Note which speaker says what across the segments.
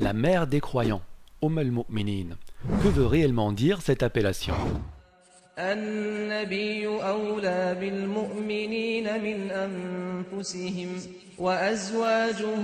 Speaker 1: La mère des croyants, al-Mu'minin. Que veut réellement dire cette appellation?
Speaker 2: النبي أولى بالمؤمنين من أنفسهم وأزواجه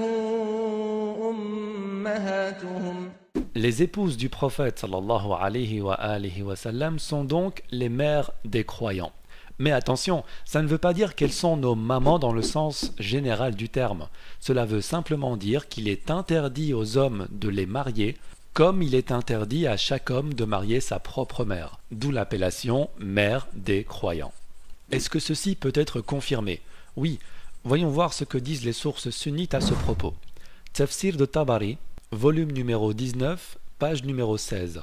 Speaker 2: أمهاتهم.
Speaker 1: Les épouses du prophète sallallahu alayhi wa sallam sont donc les mères des croyants. Mais attention, ça ne veut pas dire qu'elles sont nos mamans dans le sens général du terme. Cela veut simplement dire qu'il est interdit aux hommes de les marier, comme il est interdit à chaque homme de marier sa propre mère, d'où l'appellation mère des croyants. Est-ce que ceci peut être confirmé? Oui, voyons voir ce que disent les sources sunnites à ce propos. Tafsir de Tabari, volume numéro 19, page numéro 16.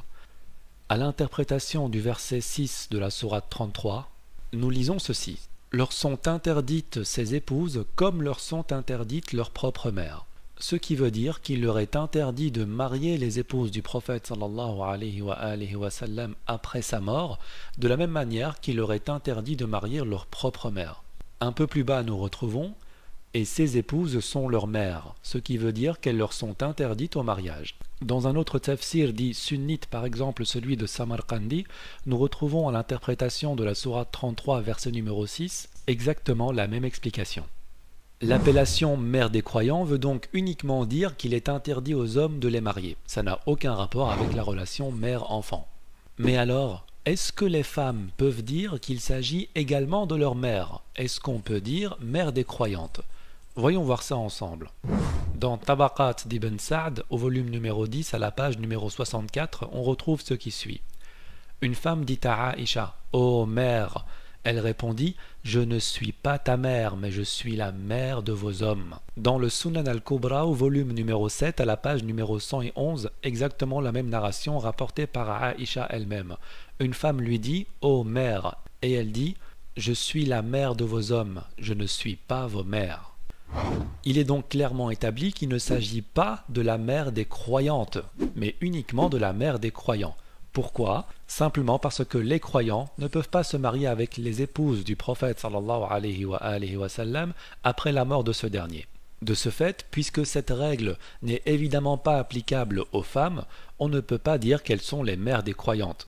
Speaker 1: À l'interprétation du verset 6 de la sourate 33, nous lisons ceci. Leur sont interdites ces épouses comme leur sont interdites leurs propres mères. Ce qui veut dire qu'il leur est interdit de marier les épouses du prophète sallallahu alayhi wa sallam après sa mort, de la même manière qu'il leur est interdit de marier leur propre mère. Un peu plus bas nous retrouvons et ces épouses sont leurs mères, ce qui veut dire qu'elles leur sont interdites au mariage. Dans un autre tafsir dit sunnite, par exemple celui de Samarqandi, nous retrouvons à l'interprétation de la sourate 33, verset numéro 6, exactement la même explication. L'appellation mère des croyants veut donc uniquement dire qu'il est interdit aux hommes de les marier. Ça n'a aucun rapport avec la relation mère-enfant. Mais alors, est-ce que les femmes peuvent dire qu'il s'agit également de leur mère? Est-ce qu'on peut dire mère des croyantes? Voyons voir ça ensemble. Dans Tabaqat d'Ibn Sa'd, au volume numéro 10, à la page numéro 64, on retrouve ce qui suit. Une femme dit à Aïcha, « Ô mère !» Elle répondit, « Je ne suis pas ta mère, mais je suis la mère de vos hommes. » Dans le Sunan al-Kubra, au volume numéro 7, à la page numéro 111, exactement la même narration rapportée par Aïcha elle-même. Une femme lui dit, « Ô mère !» Et elle dit, « Je suis la mère de vos hommes, je ne suis pas vos mères. » Il est donc clairement établi qu'il ne s'agit pas de la mère des croyantes, mais uniquement de la mère des croyants. Pourquoi? Simplement parce que les croyants ne peuvent pas se marier avec les épouses du prophète sallallahu alayhi wa sallam après la mort de ce dernier. De ce fait, puisque cette règle n'est évidemment pas applicable aux femmes, on ne peut pas dire qu'elles sont les mères des croyantes.